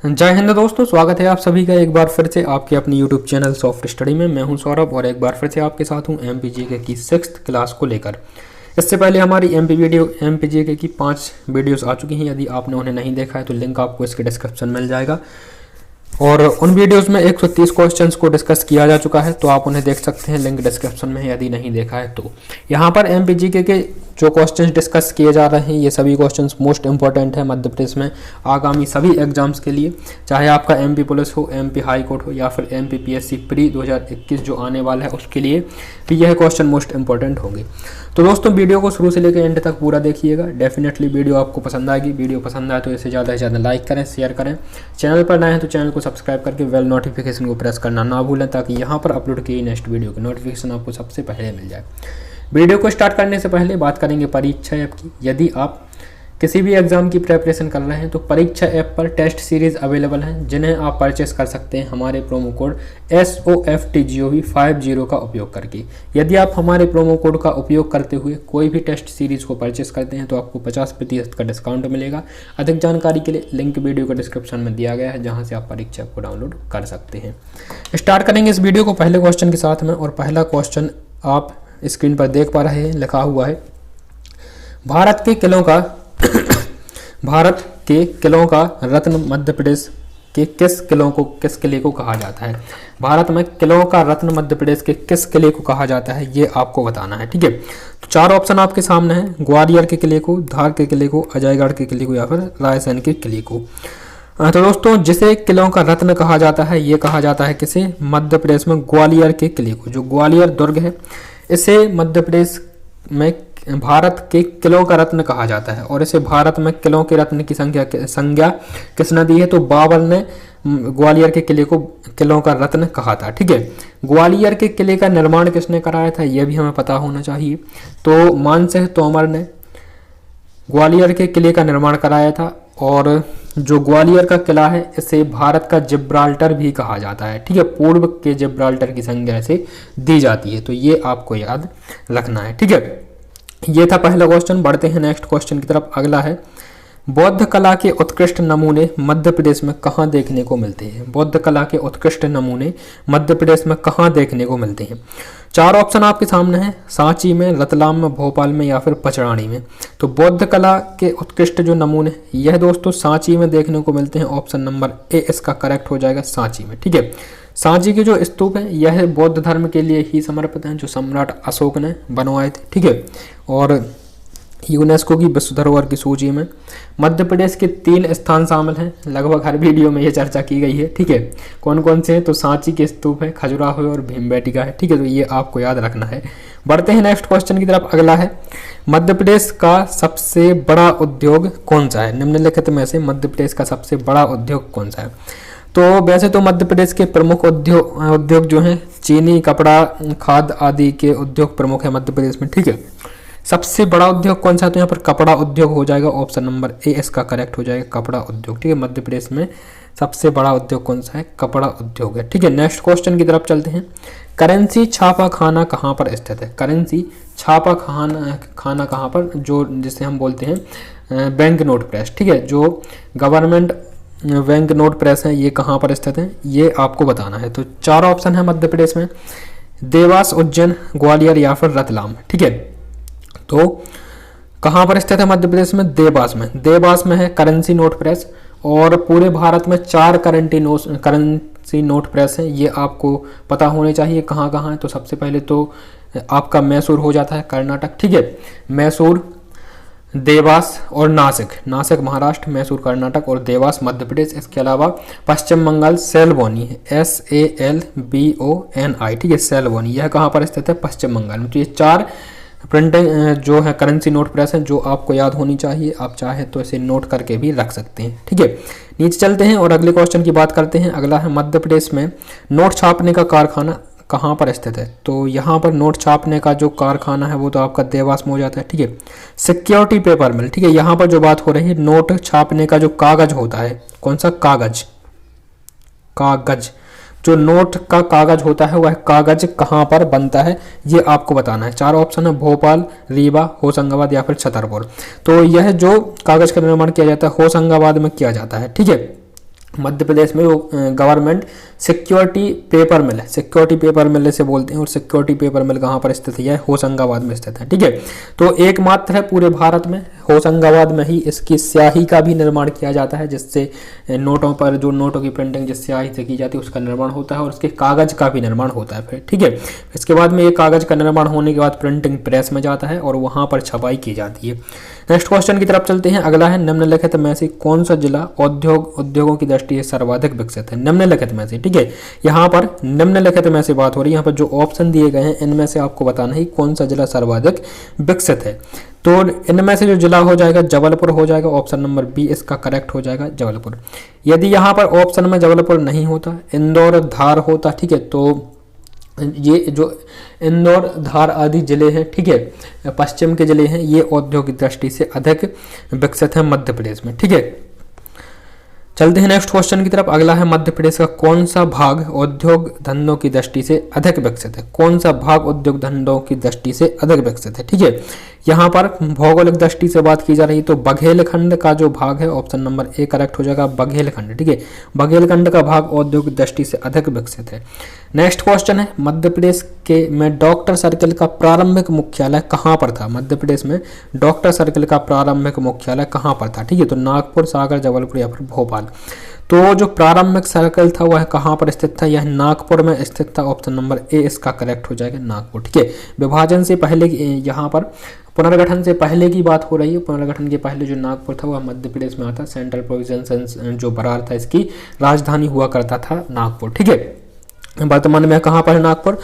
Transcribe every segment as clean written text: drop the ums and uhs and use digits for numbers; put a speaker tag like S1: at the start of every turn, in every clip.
S1: जय हिंद दोस्तों, स्वागत है आप सभी का एक बार फिर से आपके अपनी यूट्यूब चैनल सॉफ्ट स्टडी में। मैं हूं सौरभ और एक बार फिर से आपके साथ हूं एमपीजीके की 6th क्लास को लेकर। इससे पहले हमारी एमपीजीके की 5 वीडियोस आ चुकी हैं। यदि आपने उन्हें नहीं देखा है तो लिंक आपको इसके डिस्क्रिप्शन में मिल जाएगा और उन वीडियोस में 130 क्वेश्चंस को डिस्कस किया जा चुका है, तो आप उन्हें देख सकते हैं, लिंक डिस्क्रिप्शन में है यदि नहीं देखा है तो। यहाँ पर एमपीजीके के जो क्वेश्चंस डिस्कस किए जा रहे हैं ये सभी क्वेश्चंस मोस्ट इंपॉर्टेंट है मध्य प्रदेश में आगामी सभी एग्जाम्स के लिए, चाहे आपका एमपी पुलिस हो, एमपी हाई कोर्ट हो या फिर एमपी पीएससी प्री 2021 जो आने वाला है उसके लिए भी यह क्वेश्चन मोस्ट इंपॉर्टेंट होंगे। तो दोस्तों वीडियो को शुरू से लेकर एंड तक पूरा देखिएगा। डेफिनेटली वीडियो आपको पसंद आएगी। वीडियो पसंद आए तो इसे ज़्यादा से ज़्यादा लाइक करें, शेयर करें। चैनल पर नए हैं तो चैनल को सब्सक्राइब करके बेल नोटिफिकेशन को प्रेस करना ना भूलें, ताकि यहाँ पर अपलोड की नेक्स्ट वीडियो की नोटिफिकेशन आपको सबसे पहले मिल जाए। वीडियो को स्टार्ट करने से पहले बात करेंगे परीक्षा ऐप की। यदि आप किसी भी एग्जाम की प्रिपरेशन कर रहे हैं तो परीक्षा ऐप पर टेस्ट सीरीज अवेलेबल हैं, जिन्हें आप परचेस कर सकते हैं हमारे प्रोमो कोड SOFTGOV50 का उपयोग करके। यदि आप हमारे प्रोमो कोड का उपयोग करते हुए कोई भी टेस्ट सीरीज को परचेस करते हैं तो आपको 50% का डिस्काउंट मिलेगा। अधिक जानकारी के लिए लिंक वीडियो को डिस्क्रिप्शन में दिया गया है, जहाँ से आप परीक्षा ऐप को डाउनलोड कर सकते हैं। स्टार्ट करेंगे इस वीडियो को पहले क्वेश्चन के साथ में, और पहला क्वेश्चन आप स्क्रीन पर देख पा रहे हैं। लिखा हुआ है भारत के किलों का रत्न मध्य प्रदेश के किस किले को कहा जाता है। भारत में किलों का रत्न मध्य प्रदेश के किस किले को कहा जाता है ये आपको बताना है, ठीक है। तो 4 ऑप्शन आपके सामने हैं, ग्वालियर के किले को, धार के किले को, अजयगढ़ के किले को या फिर रायसेन के किले को। तो दोस्तों जिसे किलों का रत्न कहा जाता है ये कहा जाता है किसे, मध्य प्रदेश में ग्वालियर के किले को। जो ग्वालियर दुर्ग है इसे मध्य प्रदेश में भारत के किलों का रत्न कहा जाता है, और इसे भारत में किलों के रत्न की संज्ञा किसने दी है, तो बाबर ने ग्वालियर के किले को किलों का रत्न कहा था, ठीक है। ग्वालियर के किले का निर्माण किसने कराया था यह भी हमें पता होना चाहिए। तो मानसिंह तोमर ने ग्वालियर के किले का निर्माण कराया था, और जो ग्वालियर का किला है इसे भारत का जिब्राल्टर भी कहा जाता है, ठीक है। पूर्व के जिब्राल्टर की संज्ञा से दी जाती है, तो ये आपको याद रखना है, ठीक है। ये था पहला क्वेश्चन। बढ़ते हैं नेक्स्ट क्वेश्चन की तरफ। अगला है बौद्ध कला के उत्कृष्ट नमूने मध्य प्रदेश में कहाँ देखने को मिलते हैं। बौद्ध कला के उत्कृष्ट नमूने मध्य प्रदेश में कहाँ देखने को मिलते हैं। 4 ऑप्शन आपके सामने हैं, सांची में, रतलाम में, भोपाल में या फिर पचराणी में। तो बौद्ध कला के उत्कृष्ट जो नमूने यह दोस्तों सांची में देखने को मिलते हैं। ऑप्शन नंबर ए इसका करेक्ट हो जाएगा, सांची में, ठीक है। सांची के जो स्तूप है यह बौद्ध धर्म के लिए ही समर्पित हैं, जो सम्राट अशोक ने बनवाए थे, ठीक है। और यूनेस्को की विश्व धरोहर की सूची में मध्य प्रदेश के 3 स्थान शामिल हैं। लगभग हर वीडियो में ये चर्चा की गई है, ठीक है। कौन कौन से हैं, तो सांची के स्तूप है, खजुराहो और भीमबेटका है, ठीक है। तो ये आपको याद रखना है। बढ़ते हैं नेक्स्ट क्वेश्चन की तरफ। अगला है मध्य प्रदेश का सबसे बड़ा उद्योग कौन सा है। निम्नलिखित में से मध्य प्रदेश का सबसे बड़ा उद्योग कौन सा है। तो वैसे तो मध्य प्रदेश के प्रमुख उद्योग जो हैं चीनी, कपड़ा, खाद आदि के उद्योग प्रमुख है मध्य प्रदेश में, ठीक है। सबसे बड़ा उद्योग कौन सा है, तो यहाँ पर कपड़ा उद्योग हो जाएगा। ऑप्शन नंबर ए इसका करेक्ट हो जाएगा, कपड़ा उद्योग, ठीक है। मध्य प्रदेश में सबसे बड़ा उद्योग कौन सा है, कपड़ा उद्योग है, ठीक है। नेक्स्ट क्वेश्चन की तरफ चलते हैं। करेंसी छापा खाना कहाँ पर स्थित है। करेंसी छापा खाना कहाँ पर, जो जिसे हम बोलते हैं बैंक नोट प्रेस, ठीक है। जो गवर्नमेंट बैंक नोट प्रेस है ये कहाँ पर स्थित है ये आपको बताना है। तो 4 ऑप्शन है मध्य प्रदेश में, देवास, उज्जैन, ग्वालियर या फिर रतलाम, ठीक है। तो कहाँ पर स्थित है मध्य प्रदेश में, देवास में। देवास में है करेंसी नोट प्रेस, और पूरे भारत में 4 करेंसी नोट प्रेस है, ये आपको पता होने चाहिए कहाँ कहाँ है। तो सबसे पहले तो आपका मैसूर हो जाता है, कर्नाटक, ठीक है। मैसूर, देवास और नासिक महाराष्ट्र, मैसूर कर्नाटक और देवास मध्य प्रदेश। इसके अलावा पश्चिम बंगाल सेलबोनी है, SALBONI, ठीक है, सेलबोनी। यह कहाँ पर स्थित है, पश्चिम बंगाल में। तो ये 4 प्रिंटिंग जो है करेंसी नोट प्रेस है जो आपको याद होनी चाहिए। आप चाहे तो इसे नोट करके भी रख सकते हैं, ठीक है। नीचे चलते हैं और अगले क्वेश्चन की बात करते हैं। अगला है मध्य प्रदेश में नोट छापने का कारखाना कहाँ पर स्थित है। तो यहाँ पर नोट छापने का जो कारखाना है वो तो आपका देवास में हो जाता है, ठीक है। सिक्योरिटी पेपर मिल, ठीक है। यहाँ पर जो बात हो रही है नोट छापने का जो कागज होता है, कौन सा कागज, जो नोट का कागज होता है वह कागज कहाँ पर बनता है ये आपको बताना है। 4 ऑप्शन है, भोपाल, रीवा, होशंगाबाद या फिर छतरपुर। तो यह जो कागज का निर्माण किया जाता है होशंगाबाद में किया जाता है, ठीक है। मध्य प्रदेश में वो गवर्नमेंट सिक्योरिटी पेपर मिल है, सिक्योरिटी पेपर मिल से बोलते हैं, और सिक्योरिटी पेपर मिल कहाँ पर स्थित है? यह होशंगाबाद में स्थित है। ठीक है, तो एकमात्र है पूरे भारत में, होशंगाबाद में ही इसकी स्याही का भी निर्माण किया जाता है, जिससे नोटों पर जो नोटों की प्रिंटिंग जिस स्याही से की जाती है उसका निर्माण होता है, और उसके कागज का भी निर्माण होता है फिर। ठीक है, इसके बाद में ये कागज का निर्माण होने के बाद प्रिंटिंग प्रेस में जाता है और वहाँ पर छपाई की जाती है। नेक्स्ट क्वेश्चन की तरफ चलते हैं। अगला है निम्नलिखित में से कौन सा जिला उद्योगों की दृष्टि से सर्वाधिक विकसित है? निम्नलिखित में से, ठीक है, यहाँ पर निम्नलिखित में से बात हो रही है। यहाँ पर जो ऑप्शन दिए गए हैं इनमें से आपको बताना है कौन सा जिला सर्वाधिक विकसित है। तो इनमें से जो जिला हो जाएगा जबलपुर हो जाएगा, ऑप्शन नंबर बी इसका करेक्ट हो जाएगा, जबलपुर। यदि यहाँ पर ऑप्शन में जबलपुर नहीं होता, इंदौर, धार होता, ठीक है, तो ये जो इंदौर, धार आदि जिले हैं, ठीक है, पश्चिम के जिले हैं, ये औद्योगिक दृष्टि से अधिक विकसित है मध्य प्रदेश में। ठीक है, चलते हैं नेक्स्ट क्वेश्चन की तरफ। अगला है मध्य प्रदेश का कौन सा भाग उद्योग धंधों की दृष्टि से अधिक विकसित है? कौन सा भाग उद्योग धंधों की दृष्टि से अधिक विकसित है? ठीक है, यहाँ पर भौगोलिक दृष्टि से बात की जा रही है तो बघेलखंड का जो भाग है ऑप्शन नंबर ए करेक्ट हो जाएगा, बघेलखंड। ठीक है, बघेलखंड का भाग औद्योगिक दृष्टि से अधिक विकसित है। नेक्स्ट क्वेश्चन है मध्य प्रदेश के में डॉक्टर सर्किल का प्रारंभिक मुख्यालय कहाँ पर था? मध्य प्रदेश में डॉक्टर सर्किल का प्रारंभिक मुख्यालय कहाँ पर था? ठीक है, तो नागपुर, सागर, जबलपुर या फिर भोपाल। तो जो प्रारंभिक सर्कल था वह कहाँ पर स्थित था? यह नागपुर में स्थित था, ऑप्शन नंबर ए इसका करेक्ट हो जाएगा, नागपुर। ठीक है, विभाजन से पहले यहाँ पर पुनर्गठन से पहले की बात हो रही है। पुनर्गठन के पहले जो नागपुर था वह मध्य प्रदेश में आता, सेंट्रल प्रोविंस जो बरार था इसकी राजधानी हुआ करता था नागपुर। ठीक है, वर्तमान में कहाँ पर है नागपुर?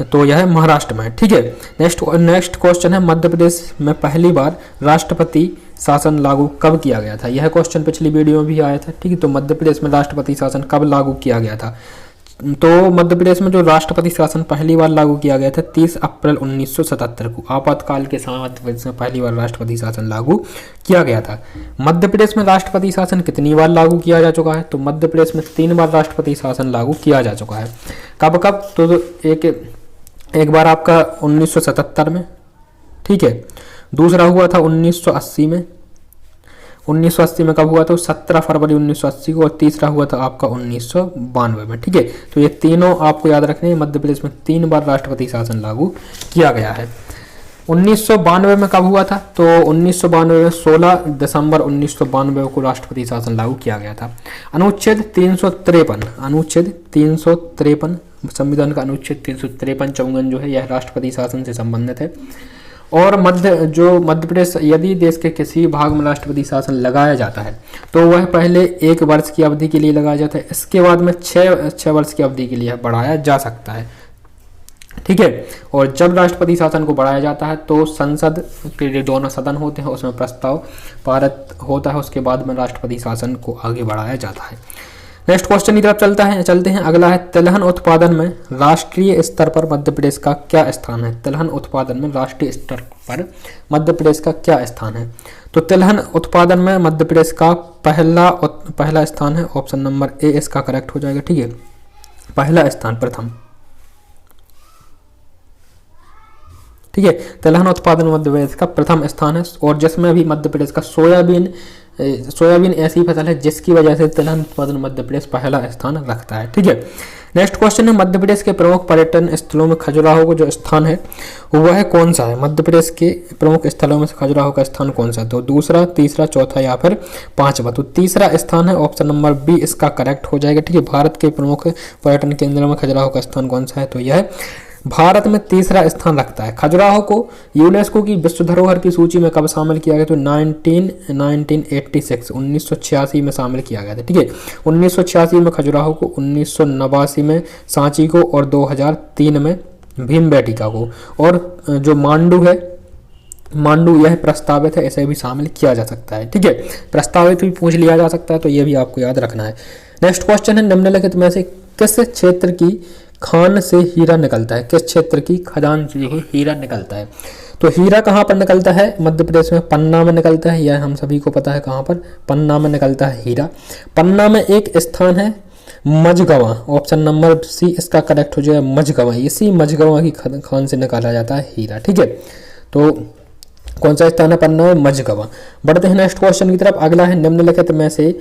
S1: तो यह महाराष्ट्र में। ठीक है, नेक्स्ट क्वेश्चन है मध्य प्रदेश में पहली बार राष्ट्रपति शासन लागू कब किया गया था? यह क्वेश्चन पिछली वीडियो में भी आया था। ठीक है, तो मध्य प्रदेश में राष्ट्रपति शासन कब लागू किया गया था? तो मध्य प्रदेश में जो राष्ट्रपति शासन पहली बार लागू किया गया था 30 अप्रैल 1977 को, आपातकाल के समय मध्य प्रदेश में पहली बार राष्ट्रपति शासन लागू किया गया था। मध्य प्रदेश में राष्ट्रपति शासन कितनी बार लागू किया जा चुका है? तो मध्य प्रदेश में 3 बार राष्ट्रपति शासन लागू किया जा चुका है। कब कब? तो एक बार आपका 1977 में, ठीक है, दूसरा हुआ था 1980 में। 1980 में कब हुआ था? 17 फरवरी 1980 को, और तीसरा हुआ था आपका 1992 में। ठीक है, तो ये तीनों आपको याद रखने हैं। मध्य प्रदेश में 3 बार राष्ट्रपति शासन लागू किया गया है। 1992 में कब हुआ था? तो 1992 में 16 दिसंबर 1992 को राष्ट्रपति शासन लागू किया गया था। अनुच्छेद 353 संविधान का अनुच्छेद 353 चौंगन जो है यह राष्ट्रपति शासन से संबंधित है। और मध्य प्रदेश यदि देश के किसी भाग में राष्ट्रपति शासन लगाया जाता है तो वह पहले 1 वर्ष की अवधि के लिए लगाया जाता है, इसके बाद में 6 वर्ष की अवधि के लिए बढ़ाया जा सकता है। ठीक है, और जब राष्ट्रपति शासन को बढ़ाया जाता है तो संसद के जो दोनों सदन होते हैं उसमें प्रस्ताव पारित होता है, उसके बाद में राष्ट्रपति शासन को आगे बढ़ाया जाता है। नेक्स्ट क्वेश्चन की तरफ चलते हैं। अगला है तिलहन उत्पादन में राष्ट्रीय स्तर पर मध्य प्रदेश का क्या स्थान है? तिलहन उत्पादन में राष्ट्रीय स्तर पर मध्य प्रदेश का क्या स्थान है? तो तिलहन उत्पादन में मध्य प्रदेश का पहला स्थान है, ऑप्शन नंबर ए इसका करेक्ट हो जाएगा। ठीक है, पहला स्थान, प्रथम। ठीक है, तिलहन उत्पादन मध्य प्रदेश का प्रथम स्थान है, और जिसमें अभी मध्य प्रदेश का सोयाबीन ऐसी फसल है जिसकी वजह से तिलहन उत्पादन मध्य प्रदेश पहला स्थान रखता है। ठीक है, नेक्स्ट क्वेश्चन है मध्य प्रदेश के प्रमुख पर्यटन स्थलों में खजुराहो का जो स्थान है वह कौन सा है? मध्य प्रदेश के प्रमुख स्थलों में से खजुराहो का स्थान कौन सा है? तो दूसरा, तीसरा, चौथा या फिर 5वां? तो तीसरा स्थान है, ऑप्शन नंबर बी इसका करेक्ट हो जाएगा। ठीक है, भारत के प्रमुख पर्यटन केंद्रों में खजुराहो का स्थान कौन सा है? तो यह भारत में तीसरा स्थान रखता है। खजुराहो को यूनेस्को की विश्व धरोहर की सूची में कब शामिल किया गया? तो 1986 में शामिल किया गया था। ठीक है, 1986 में खजुराहो को, 1989 में सांची को, और 2003 में भीमबेटका को। और जो मांडू यह प्रस्तावित है, इसे भी शामिल किया जा सकता है। ठीक है, प्रस्तावित भी पूछ लिया जा सकता है, तो यह भी आपको याद रखना है। नेक्स्ट क्वेश्चन है निम्नलिखित में से किस क्षेत्र की खान से हीरा निकलता है? किस क्षेत्र की खदान से हीरा निकलता है? तो हीरा कहाँ पर निकलता है? मध्य प्रदेश में पन्ना में निकलता है, यह हम सभी को पता है। कहाँ पर? पन्ना में निकलता है हीरा। पन्ना में एक स्थान है मझगवां, ऑप्शन नंबर सी इसका करेक्ट हो जाएगा, मझगवां। इसी मझगवां की खान से निकाला जाता है हीरा। ठीक है, तो कौन सा स्थान है? पन्ना में मझगवां। बढ़ते हैं नेक्स्ट क्वेश्चन की तरफ। अगला है निम्नलिखित में से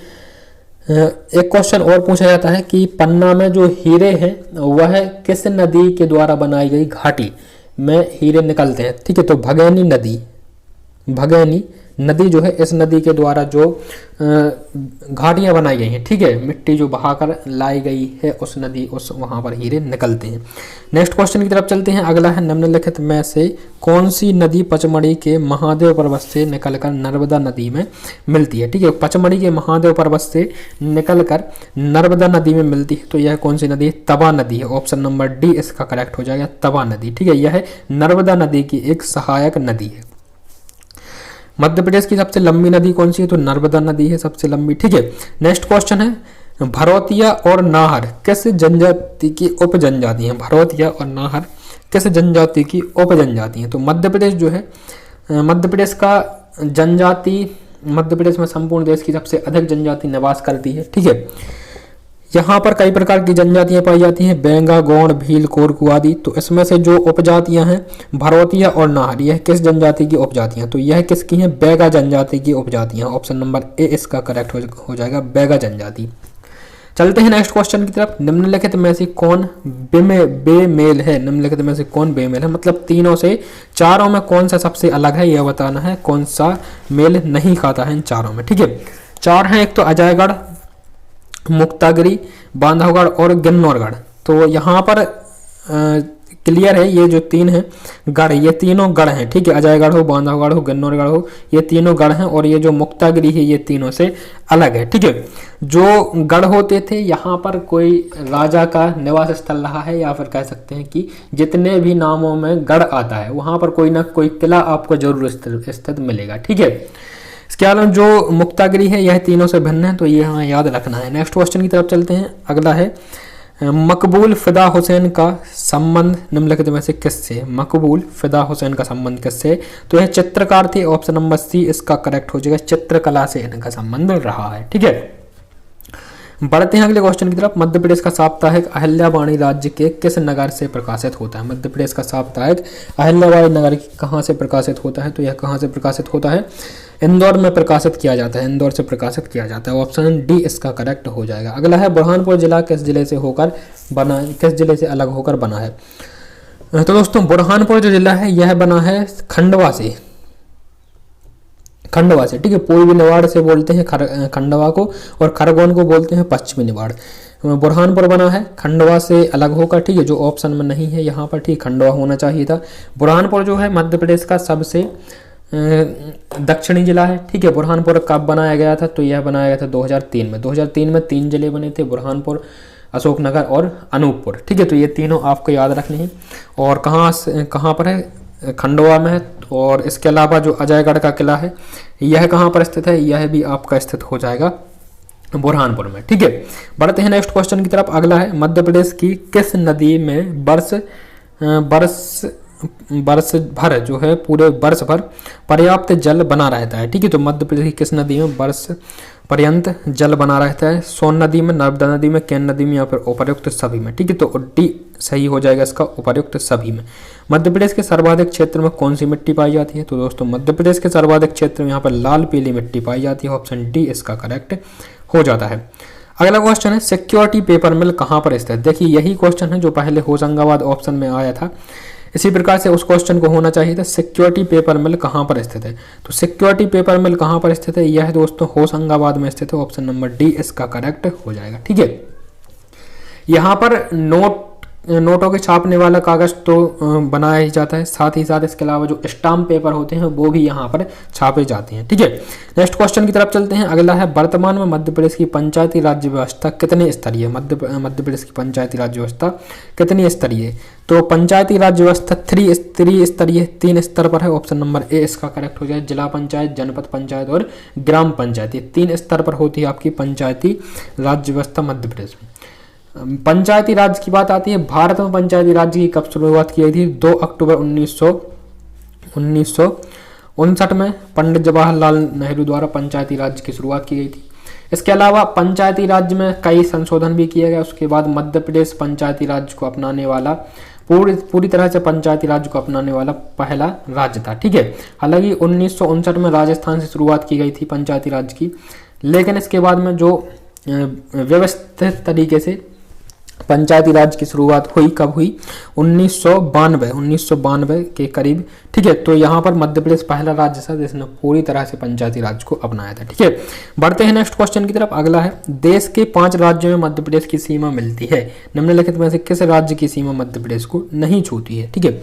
S1: एक क्वेश्चन और पूछा जाता है कि पन्ना में जो हीरे हैं वह किस नदी के द्वारा बनाई गई घाटी में हीरे निकलते हैं। ठीक है, तो भगैनी नदी जो है, इस नदी के द्वारा जो घाटियां बनाई गई हैं, ठीक है, मिट्टी जो बहाकर लाई गई है उस नदी, उस वहां पर हीरे निकलते हैं। नेक्स्ट क्वेश्चन की तरफ चलते हैं। अगला है निम्नलिखित में से कौन सी नदी पचमढ़ी के महादेव पर्वत से निकलकर नर्मदा नदी में मिलती है। ठीक है, पचमढ़ी के महादेव पर्वत से निकलकर नर्मदा नदी में मिलती है, तो यह कौन सी नदी है? तवा नदी है। ऑप्शन नंबर डी इसका करेक्ट हो जाएगा, तवा नदी। ठीक है, यह नर्मदा नदी की एक सहायक नदी है। मध्य प्रदेश की सबसे लंबी नदी कौन सी है? तो नर्मदा नदी है सबसे लंबी। ठीक है, नेक्स्ट क्वेश्चन है, भरौतिया और नाहर किस जनजाति की उप जनजाति है? भरौतिया और नाहर किस जनजाति की उप जनजाति है? तो मध्य प्रदेश जो है, मध्य प्रदेश का जनजाति, मध्य प्रदेश में संपूर्ण देश की सबसे अधिक जनजाति निवास करती है। ठीक है, यहाँ पर कई प्रकार की जनजातियां पाई जाती हैं, बेंगा, गोंड, भील, कोरकू आदि। तो इसमें से जो उपजातियां हैं भरौतिया और नाहर, यह किस जनजाति की उपजातियां? तो यह किसकी हैं? बैगा जनजाति की उपजातियां। ऑप्शन नंबर ए इसका करेक्ट हो जाएगा, बैगा जनजाति। चलते हैं नेक्स्ट क्वेश्चन की तरफ। निम्नलिखित में से कौन बेमेल है? निम्नलिखित में से कौन बेमेल है, मतलब तीनों से चारों में कौन सा सबसे अलग है यह बताना है, कौन सा मेल नहीं खाता है इन चारों में। ठीक है, चार हैं, एक तो अजयगढ़, मुक्तागिरी, बांधवगढ़ और गिन्नौरगढ़। तो यहाँ पर क्लियर है, ये जो तीन हैं गढ़, ये तीनों गढ़ हैं। ठीक है, अजयगढ़ हो, बांधवगढ़ हो, गिन्नौरगढ़ हो, ये तीनों गढ़ हैं, और ये जो मुक्तागिरी है ये तीनों से अलग है। ठीक है, जो गढ़ होते थे यहाँ पर कोई राजा का निवास स्थल रहा है, या फिर कह सकते हैं कि जितने भी नामों में गढ़ आता है वहां पर कोई ना कोई किला आपको जरूर स्थित मिलेगा। ठीक है, इसके अलावा जो मुक्तागिरी है यह तीनों से भिन्न है, तो ये हमें याद रखना है। नेक्स्ट क्वेश्चन की तरफ चलते हैं। अगला है, मकबूल फिदा हुसैन का संबंध निम्नलिखित में से किससे? मकबूल फिदा हुसैन का संबंध किससे? तो यह चित्रकार थे। ऑप्शन नंबर सी इसका करेक्ट हो जाएगा, चित्रकला से इनका संबंध रहा है। ठीक है, बढ़ते हैं अगले क्वेश्चन की तरफ। मध्य प्रदेश का साप्ताहिक अहिल्यावाणी राज्य के किस नगर से प्रकाशित होता है? मध्य प्रदेश का साप्ताहिक अहिल्यावाणी नगर कहाँ से प्रकाशित होता है? तो यह कहाँ से प्रकाशित होता है? इंदौर में प्रकाशित किया जाता है, इंदौर से प्रकाशित किया जाता है। ऑप्शन डी इसका करेक्ट हो जाएगा। अगला है, बुरहानपुर जिला किस जिले से होकर बना, किस जिले से अलग होकर बना है? तो दोस्तों बुरहानपुर जो जिला है यह बना है खंडवा से, खंडवा से। ठीक है, पूर्वी निवाड़ से बोलते हैं खंडवा को, और खरगोन को बोलते हैं पश्चिमी निवाड़। बुरहानपुर बना है खंडवा से अलग होकर। ठीक है, जो ऑप्शन में नहीं है यहाँ पर, ठीक, खंडवा होना चाहिए था। बुरहानपुर जो है मध्य प्रदेश का सबसे दक्षिणी जिला है। ठीक है, बुरहानपुर कब बनाया गया था? तो यह बनाया गया था 2003 में। 2003 में 3 जिले बने थे, बुरहानपुर, अशोकनगर और अनूपपुर। ठीक है, तो ये तीनों आपको याद रखने हैं। और कहाँ पर है? खंडवा में है। और इसके अलावा जो अजयगढ़ का किला है यह कहाँ पर स्थित है? यह भी आपका स्थित हो जाएगा बुरहानपुर में। ठीक है, बढ़ते हैं नेक्स्ट क्वेश्चन की तरफ। अगला है, मध्य प्रदेश की किस नदी में वर्ष भर जो है, पूरे वर्ष भर पर्याप्त जल बना रहता है? ठीक है, तो मध्य प्रदेश की किस नदी में वर्ष पर्यंत जल बना रहता है? सोन नदी में, नर्मदा नदी में, केन नदी में, या फिर उपर्युक्त सभी में? ठीक है, तो डी सही हो जाएगा इसका, उपर्युक्त सभी में। मध्य प्रदेश के सर्वाधिक क्षेत्र में कौन सी मिट्टी पाई जाती है? तो दोस्तों मध्य प्रदेश के सर्वाधिक क्षेत्र में यहाँ पर लाल पीली मिट्टी पाई जाती है। ऑप्शन डी इसका करेक्ट हो जाता है। अगला क्वेश्चन है, सिक्योरिटी पेपर मिल कहाँ पर स्थित है? देखिए यही क्वेश्चन है जो पहले होशंगाबाद ऑप्शन में आया था, इसी प्रकार से उस क्वेश्चन को होना चाहिए था, सिक्योरिटी पेपर मिल कहाँ पर स्थित है? तो सिक्योरिटी पेपर मिल कहाँ पर स्थित है? यह दोस्तों होशंगाबाद में स्थित है। ऑप्शन नंबर डी इसका करेक्ट हो जाएगा। ठीक है, यहाँ पर नोटों के छापने वाला कागज तो बनाया ही जाता है, साथ ही साथ इसके अलावा जो स्टाम्प पेपर होते हैं वो भी यहाँ पर छापे जाते हैं। ठीक है, नेक्स्ट क्वेश्चन की तरफ चलते हैं। अगला है, वर्तमान में मध्य प्रदेश की पंचायती राज्य व्यवस्था कितनी स्तरीय है? मध्य प्रदेश की पंचायती राज्य व्यवस्था कितनी स्तरीय है? तो पंचायती राज्य व्यवस्था त्रिस्तरीय 3 स्तर पर है। ऑप्शन नंबर ए इसका करेक्ट हो जाए, जिला पंचायत, जनपद पंचायत और ग्राम पंचायत, ये 3 स्तर पर होती है आपकी पंचायती राज्य व्यवस्था मध्य प्रदेश में। पंचायती राज की बात आती है, भारत में पंचायती राज की कब शुरुआत की गई थी? 2 अक्टूबर 1959 में पंडित जवाहरलाल नेहरू द्वारा पंचायती राज की शुरुआत की गई थी। इसके अलावा पंचायती राज में कई संशोधन भी किए गए। उसके बाद मध्य प्रदेश पंचायती राज को अपनाने वाला, पूरी तरह से पंचायती राज को अपनाने वाला पहला राज्य था। ठीक है, हालांकि 1959 में राजस्थान से शुरुआत की गई थी पंचायती राज की, लेकिन इसके बाद में जो व्यवस्थित तरीके से पंचायती राज की शुरुआत हुई, कब हुई? 1992 के करीब, ठीक है। तो यहाँ पर मध्य प्रदेश पहला राज्य था जिसने पूरी तरह से पंचायती राज को अपनाया था, ठीक है। बढ़ते हैं नेक्स्ट क्वेश्चन की तरफ। अगला है, देश के 5 राज्यों में मध्य प्रदेश की सीमा मिलती है, निम्नलिखित में से किस राज्य की सीमा मध्य प्रदेश को नहीं छूती है, ठीक है।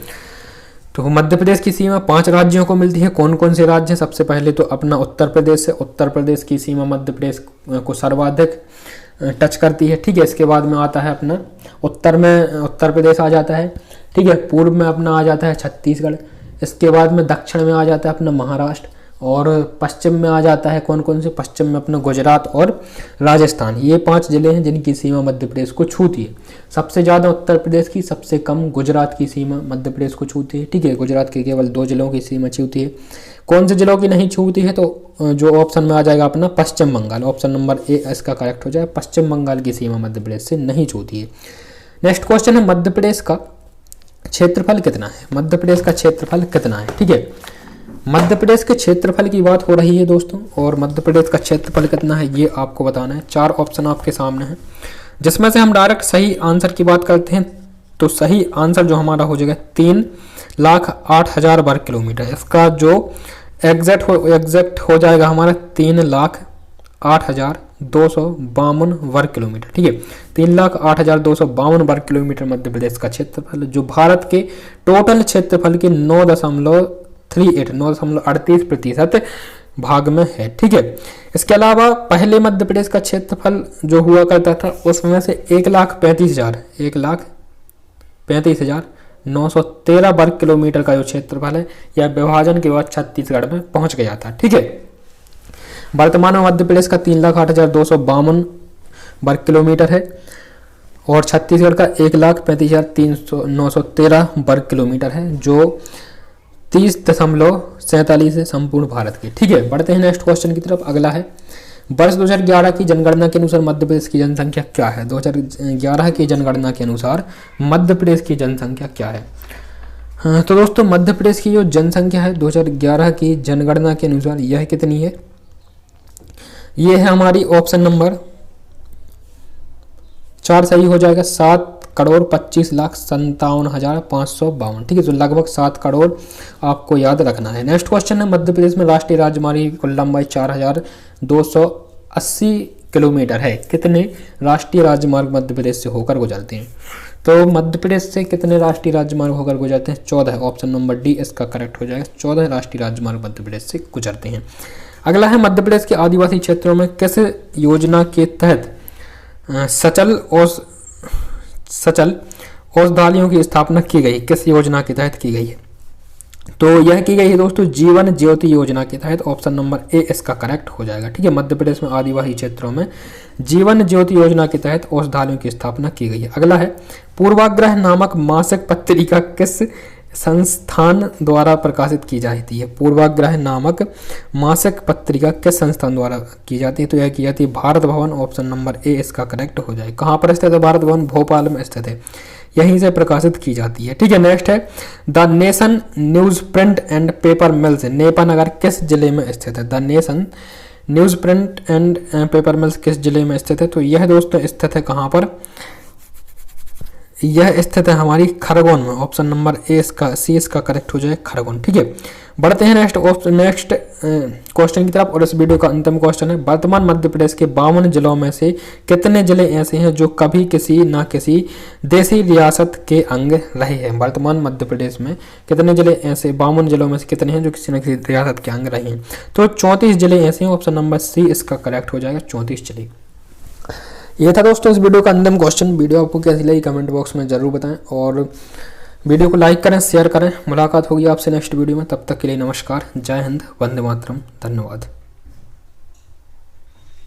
S1: तो मध्य प्रदेश की सीमा 5 राज्यों को मिलती है। कौन कौन से राज्य? सबसे पहले तो अपना उत्तर प्रदेश है। उत्तर प्रदेश की सीमा मध्य प्रदेश को सर्वाधिक टच करती है, ठीक है। इसके बाद में आता है अपना उत्तर में उत्तर प्रदेश आ जाता है, ठीक है। पूर्व में अपना आ जाता है छत्तीसगढ़। इसके बाद में दक्षिण में आ जाता है अपना महाराष्ट्र, और पश्चिम में आ जाता है कौन कौन से? पश्चिम में अपना गुजरात और राजस्थान। ये 5 जिले हैं जिनकी सीमा मध्य प्रदेश को छूती है। सबसे ज़्यादा उत्तर प्रदेश की, सबसे कम गुजरात की सीमा मध्य प्रदेश को छूती है, ठीक है। गुजरात की केवल 2 जिलों की सीमा छूती है। कौन से जिलों की नहीं छूती है? तो जो ऑप्शन में आ जाएगा अपना पश्चिम बंगाल, ऑप्शन नंबर ए इसका करेक्ट हो जाए। पश्चिम बंगाल की सीमा मध्य प्रदेश से नहीं छूती है। नेक्स्ट क्वेश्चन है, मध्य प्रदेश का क्षेत्रफल कितना है? मध्य प्रदेश का क्षेत्रफल कितना है, ठीक है। मध्य प्रदेश के क्षेत्रफल की बात हो रही है दोस्तों, और मध्य प्रदेश का क्षेत्रफल कितना है ये आपको बताना है। 4 ऑप्शन आपके सामने हैं, जिसमें से हम डायरेक्ट सही आंसर की बात करते हैं तो सही आंसर जो हमारा हो जाएगा 3,08,000 वर्ग किलोमीटर। इसका जो एग्जैक्ट हो जाएगा हमारा 3,08,252 वर्ग किलोमीटर, ठीक है। 3,08,252 वर्ग किलोमीटर मध्य प्रदेश का क्षेत्रफल, जो भारत के टोटल क्षेत्रफल के 9.38% भाग में है, ठीक है। इसके अलावा पहले मध्य प्रदेश का क्षेत्रफल जो हुआ करता था उसमें से 1,35,913 वर्ग किलोमीटर का जो क्षेत्रफल है यह विभाजन के बाद छत्तीसगढ़ में पहुंच गया था, ठीक है। वर्तमान में मध्य प्रदेश का 3,08,252 वर्ग किलोमीटर है, और छत्तीसगढ़ का 1,35,913 वर्ग किलोमीटर है, जो 30.47 है संपूर्ण भारत के, ठीक है। बढ़ते हैं नेक्स्ट क्वेश्चन की तरफ। अगला है, वर्ष 2011 की जनगणना के अनुसार मध्य प्रदेश की जनसंख्या क्या है? 2011 की जनगणना के अनुसार मध्य प्रदेश की जनसंख्या क्या है? तो दोस्तों मध्य प्रदेश की जो जनसंख्या है 2011 की जनगणना के अनुसार यह कितनी है? यह है हमारी ऑप्शन नंबर 4 सही हो जाएगा, 7,25,57,552, ठीक है। तो लगभग 7 करोड़ आपको याद रखना है। नेक्स्ट क्वेश्चन है, मध्य प्रदेश में राष्ट्रीय राजमार्ग की कुल लंबाई 4,280 किलोमीटर है। कितने राष्ट्रीय राजमार्ग मध्य प्रदेश से होकर गुजरते हैं? तो मध्य प्रदेश से कितने राष्ट्रीय राजमार्ग होकर गुजरते हैं? 14, ऑप्शन नंबर डी इसका करेक्ट हो जाएगा। 14 राष्ट्रीय राजमार्ग मध्य प्रदेश से गुजरते हैं। अगला है, मध्य प्रदेश के आदिवासी क्षेत्रों में किस योजना के तहत सचल औषधालयों की स्थापना की गई? किस योजना के तहत की गई है? तो यह की गई है दोस्तों जीवन ज्योति योजना के तहत, ऑप्शन नंबर ए इसका करेक्ट हो जाएगा, ठीक है। मध्य प्रदेश में आदिवासी क्षेत्रों में जीवन ज्योति योजना के तहत औषधालयों की स्थापना की गई है। अगला है, पूर्वाग्रह नामक मासिक पत्रिका किस संस्थान द्वारा प्रकाशित की जाती है? पूर्वाग्रह नामक मासिक पत्रिका किस संस्थान द्वारा की जाती है? तो यह की जाती है Bharat Bhavan, option number A इसका करेक्ट हो जाए। कहाँ पर स्थित है भारत भवन? भोपाल में स्थित है, यहीं से प्रकाशित की जाती है, ठीक है। नेक्स्ट है, the nation newsprint and paper mills Nepanagar किस जिले में स्थित है? The nation newsprint and paper mills किस जिले में स्थित है? तो यह दोस्तों स्थित है कहाँ पर? यह स्थित है हमारी खरगोन में, ऑप्शन नंबर ए इसका सी इसका करेक्ट हो जाए, खरगोन, ठीक है। बढ़ते हैं नेक्स्ट क्वेश्चन की तरफ, और इस वीडियो का अंतिम क्वेश्चन है, वर्तमान मध्य प्रदेश के 52 जिलों में से कितने जिले ऐसे हैं जो कभी किसी न किसी देसी रियासत के अंग रहे हैं? वर्तमान मध्य प्रदेश में कितने जिले ऐसे 52 जिलों में से कितने हैं जो किसी न किसी रियासत के अंग रहे हैं? तो 34 जिले ऐसे हैं, ऑप्शन नंबर सी इसका करेक्ट हो जाएगा, 34 जिले। ये था दोस्तों इस वीडियो का अंतिम क्वेश्चन। वीडियो आपको कैसी लगी कमेंट बॉक्स में जरूर बताएं, और वीडियो को लाइक करें, शेयर करें। मुलाकात होगी आपसे नेक्स्ट वीडियो में, तब तक के लिए नमस्कार, जय हिंद, वंदे मातरम, धन्यवाद।